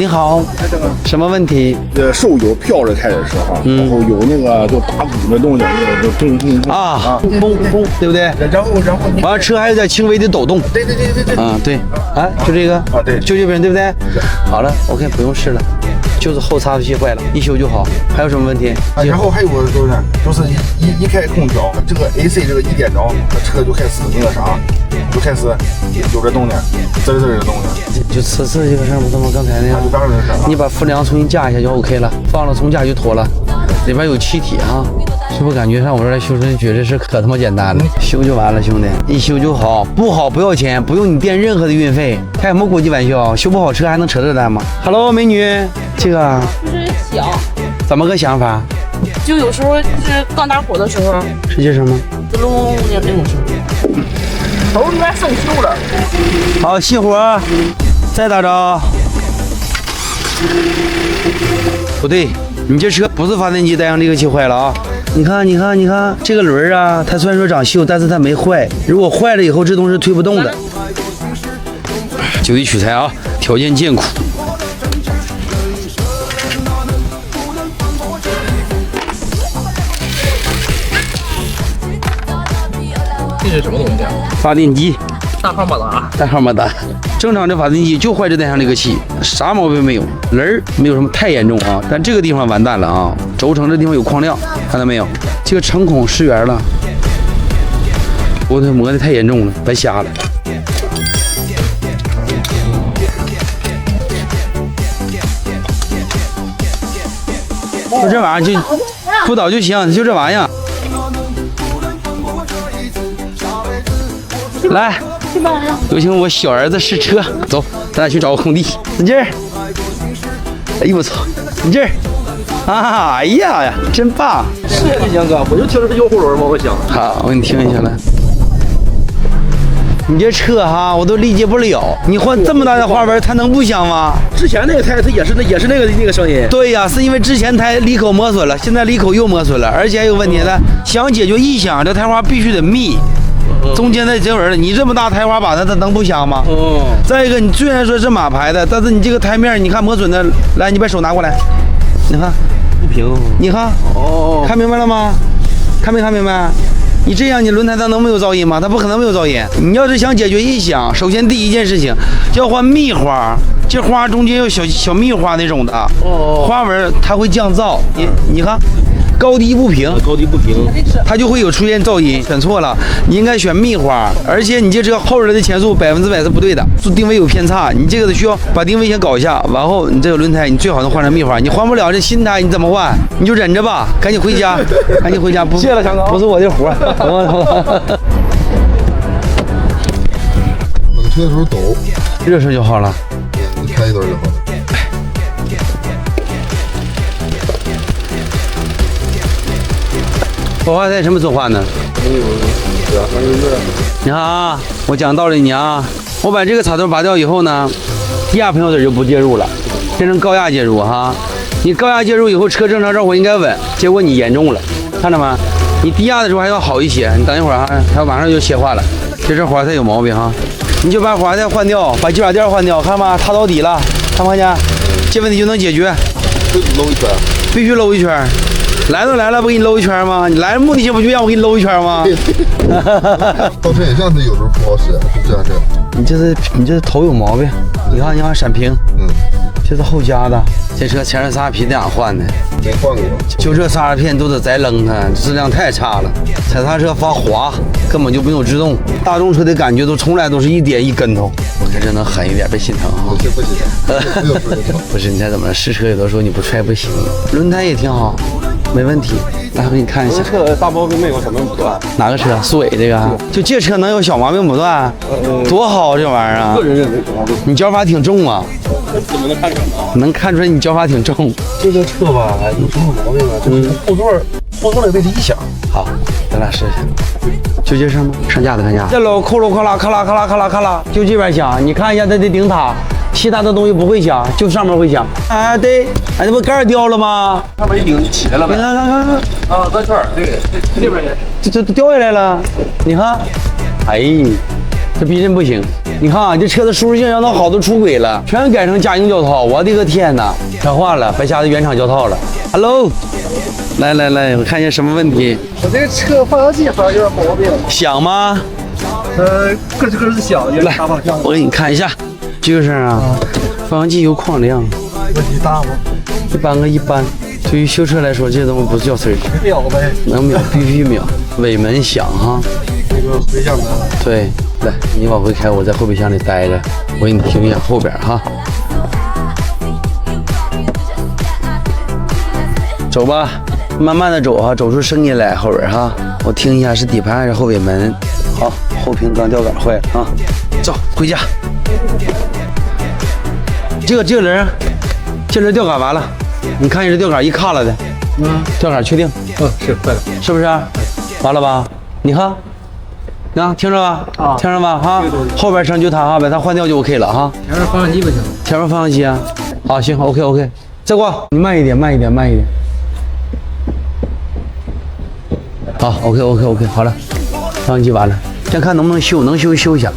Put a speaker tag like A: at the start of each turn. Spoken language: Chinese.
A: 你好，什么问题？
B: 手有飘着开的时候，然后有那个就打鼓的动静，那个就咚咚咚
A: 啊，轰轰，对不对？
B: 然后
A: 完了车还有点轻微的抖动。
B: 对，
A: 对，啊，就这个
B: 啊，对，
A: 就这边对不对？好了 ，OK， 不用试了，就是后擦出器坏了，一修就好。还有什么问题？
B: 然后还有个就是一开空调，这个 AC 这个一点着，车就开始那个啥，就开始有这动静，滋滋的动静。
A: 就此次这个事儿不这么刚才那样。
B: 就刚才的事儿。
A: 你把副梁重新架一下就 OK 了，放了重架就脱了，里边有气体啊。是不是感觉上我这儿来修车，觉得是可他妈简单了？修就完了，兄弟，一修就好，不好不要钱，不用你垫任何的运费，开什么国际玩笑？修不好车还能扯这单吗 ？Hello， 美女，这个
C: 就是想，
A: 怎么个想法？
C: 就有时候就是刚打火的时候，
A: 是这声吗？
C: 咚隆那种声，头里面生锈了。
A: 好，熄火，再打着。不对，你这车不是发电机带上离合器坏了啊！你看，这个轮啊，它虽然说长锈，但是它没坏。如果坏了以后，这东西是推不动的。就地取材啊，条件艰苦。
D: 这是什么东西啊？
A: 发电机。
D: 大号马达，
A: 大号马达，正常的发电机就坏这带上离合器，啥毛病没有，轮儿没有什么太严重啊，但这个地方完蛋了啊，轴承这地方有框料，看到没有？这个承孔失圆了，我它磨的太严重了，白瞎了。就这玩意儿就不倒就行，就这玩意儿。来。有请我小儿子试车，走，咱俩去找个空地。你这儿，哎呦我操，你这儿，哎呀，真棒！
D: 是呀，李强哥，我就听着是右后轮吗？我想。
A: 好，我给你听一下来。你这车哈，我都理解不了，你换这么大的花纹，它能不香吗？
D: 之前那个胎它也是那个声音。
A: 对呀，是因为之前胎离口磨损了，现在离口又磨损了，而且还有问题呢，想解决异响，这胎花必须得密。中间的结纹了，你这么大胎花板它能不香吗？再一个，你虽然说是马牌的，但是你这个胎面，你看磨损的，来，你把手拿过来，你看
D: 不平，
A: 你看，看明白了吗？看没看明白？你这样，你轮胎它能没有噪音吗？它不可能没有噪音。你要是想解决异响，首先第一件事情要换蜜花，这花中间有小蜜花那种的，花纹它会降噪。你看。高低不平，它就会有出现噪音。选错了，你应该选蜜花，而且你这车后轮的前速100%是不对的，定位有偏差。你这个得需要把定位先搞一下，然后你这个轮胎你最好能换成蜜花。你换不了这新胎，你怎么换？你就忍着吧，赶紧回家，赶紧回家。
D: 谢了，强哥，
A: 不是我的活。
E: 冷车的时候抖，
A: 热车就好了。
E: 你开一段就好了。
A: 火花塞什么时候换呢？你看啊，我讲道理你啊，我把这个插头拔掉以后呢，低压喷油嘴就不介入了，变成高压介入哈。你高压介入以后，车正常着火应该稳，结果你严重了，看着吗？你低压的时候还要好一些，你等一会儿哈，它马上就切换了。这火花塞有毛病哈，你就把火花塞换掉，把鸡爪垫换掉，看吗？插到底了，看没看见？这问题就能解决。
E: 搂一圈，
A: 必须搂一圈。来都来了，不给你搂一圈吗？你来目的性不就让我给你搂一圈吗？
E: 倒车影像是有时候不好使，是这样式。
A: 你这头有毛病。你看闪屏，这是后加的。这车前面刹车皮那样换的，
E: 没换过。
A: 就这刹车片都得再扔它，质量太差了。踩刹车发滑，根本就没有制动。大众车的感觉从来都是一点一跟头。我看这能狠一点，别心疼啊！
E: 不心疼，
A: 不是你猜怎么试车有的时候你不踹不行。轮胎也挺好。没问题，来我给你看一下。
D: 车大毛病没有，什么不断？
A: 哪个车？苏伟这个？就这车能有小毛病不断？多好这玩意儿啊！
D: 个人认为小毛病。
A: 你脚法挺重啊！
D: 怎么能看出来？
A: 能看出来你脚法挺重。
D: 这个车吧，有什么毛病啊？就是后座的位置一响。
A: 好，咱俩试试。就这声吗？上架子看架。这楼扣楼咔啦咔啦咔啦咔啦咔啦，就这边响。你看一下它的顶塔。其他的东西不会响，就上面会响。哎，对，哎，这不盖掉了吗？
D: 上面一顶就起来了呗。
A: 看，
D: 啊，转圈，对，这边
A: 这掉下来了。你看，哎，这避震不行，你看啊，这车的舒适性让它好都出轨了，全改成家用胶套。我的个天哪，全换了，白瞎的原厂胶套了。Hello， 来，我看见什么问题？
D: 我这个车发动机好像有点毛病。
A: 响吗？
D: 咯吱咯吱响，有点
A: 来
D: 大方向。
A: 我给你看一下，这个声啊，发动机有矿量，
D: 问题大吗？
A: 一般。对于修车来说，这东西不叫事儿，
D: 秒呗。
A: 能秒必须秒。尾门响哈。
D: 那个回响的。
A: 对，来，你往回开，我在后备箱里待着，我给你听一下后边哈。走吧，慢慢的走哈，走出声音来后边哈，我听一下是底盘还是后尾门。好，后屏钢吊杆坏了啊，走回家。这个人，这人吊杆完了，你看这吊杆一卡了的，吊杆确定？
D: 是坏了。
A: 是不是？完了吧？你看，那听着吧，听着吧哈，后边声就它哈，把它换掉就 OK 了哈。
C: 前面方向机不行。
A: 前面方向机啊，好行 OK， 再过你慢一点。好 OK， 好了，方向机完了，先看能不能修，能修一下。